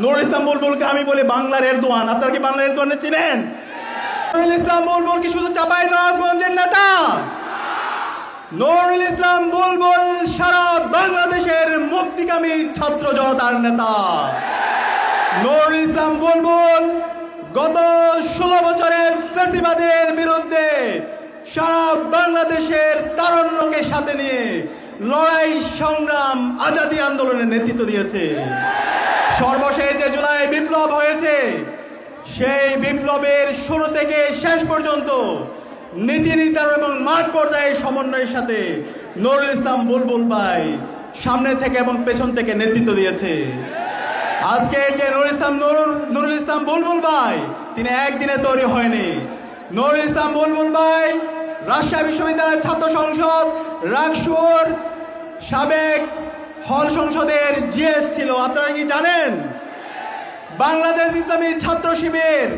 নুরুল ইসলাম বুলবুলকে আমি বলি বাংলার এরদোয়ান। আপনারা কি বাংলার এরদোয়ানে চিনেন? নুরুল ইসলাম বুলবুল কি শুধু চাঁপাইনবাবগঞ্জের নেতা? নুরুল ইসলাম বুলবুল সারা বাংলাদেশের মুক্তিকামী ছাত্র জনতার নেতা। নুরুল ইসলাম বুলবুল গত 16 বছরের ফ্যাসিবাদের বিরুদ্ধে সারা বাংলাদেশের তারুণ্যকে সাথে নিয়ে লড়াই সংগ্রাম আজাদী আন্দোলনের নেতৃত্ব দিয়েছে। সর্বশেষ যে জুলাই বিপ্লব হয়েছে, সেই বিপ্লবের শুরু থেকে শেষ পর্যন্ত নীতি নির্ধারণ এবং মাঠ পর্যায়ে সমন্বয়ের সাথে নুরুল ইসলাম বুলবুল ভাই সামনে থেকে এবং পেছন থেকে নেতৃত্ব দিয়েছে। আজকে যে নুরুল ইসলাম বুলবুল ভাই, তিনি একদিনে তৈরি হয়নি। নুরুল ইসলাম বুলবুল ভাই রাজশাহী বিশ্ববিদ্যালয়ের ছাত্র সংসদ রাকসুর সাবেক হল সংসদের জিএস ছিল। আপনারা কি জানেন? বাংলাদেশ ইসলামী ছাত্র শিবির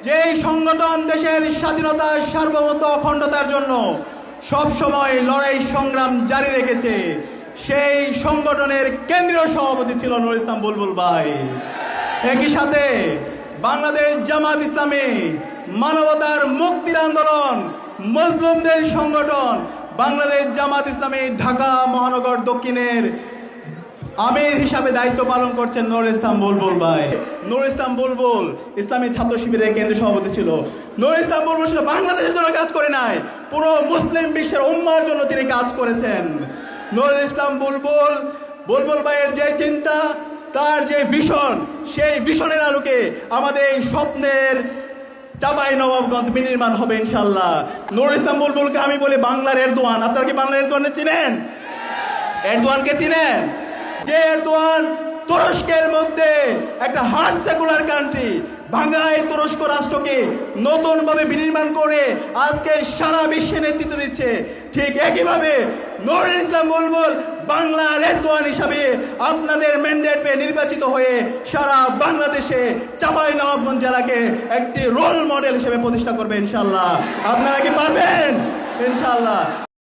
যেই সংগঠন দেশের স্বাধীনতা সার্বভৌমত্ব অখণ্ডতার জন্য সব সময় লড়াই সংগ্রাম জারি রেখেছে, সেই সংগঠনের কেন্দ্রীয় সভাপতি ছিল নুরুল ইসলাম বুলবুল ভাই। একই সাথে বাংলাদেশ জামাত ইসলামী মানবতার মুক্তির আন্দোলন মজলুমদের সংগঠন বাংলাদেশ জামাত ইসলামী ঢাকা মহানগর দক্ষিণের আমির হিসাবে দায়িত্ব পালন করছেন নুরুল ইসলাম বুলবুল ভাই। নুরুল ইসলাম বুলবুল ইসলামী ছাত্র শিবিরের কেন্দ্রীয় সভাপতি ছিল। নুরুল ইসলাম বুলবুল শুধু বাংলাদেশের জন্য কাজ করে নাই, পুরো মুসলিম বিশ্বের উম্মার জন্য তিনি কাজ করেছেন। নুরুল ইসলাম বুলবুল ভাইয়ের যে চিন্তা, তার যে ভিশন, সেই ভিশনের আলোকে আমাদের এই স্বপ্নের চাঁপাইনবাবগঞ্জ বিনির্মাণ হবে ইনশাল্লাহ। নুরুল ইসলাম বুলবুলকে আমি বলি বাংলার এরদোয়ান। আপনারা কি বাংলার এরদোয়ানে চিনেন? এরদোয়ানকে চিনেন? যে এরদোয়ান তুরস্কের মধ্যে একটা হার্ড সেকুলার কান্ট্রি, ভাঙা এই তুরস্ক রাষ্ট্রকে নতুনভাবে বিনির্মাণ করে আজকে সারা বিশ্বে নেতৃত্ব দিচ্ছে, ঠিক একইভাবে নুরুল ইসলাম বুলবুল বাংলার এরদোয়ান হিসাবে আপনাদের ম্যান্ডেট পেয়ে নির্বাচিত হয়ে সারা বাংলাদেশে চাঁপাইনবাবগঞ্জ জেলাকে একটি রোল মডেল হিসেবে প্রতিষ্ঠা করবে ইনশাল্লাহ। আপনারা কি পারবেন? ইনশাল্লাহ।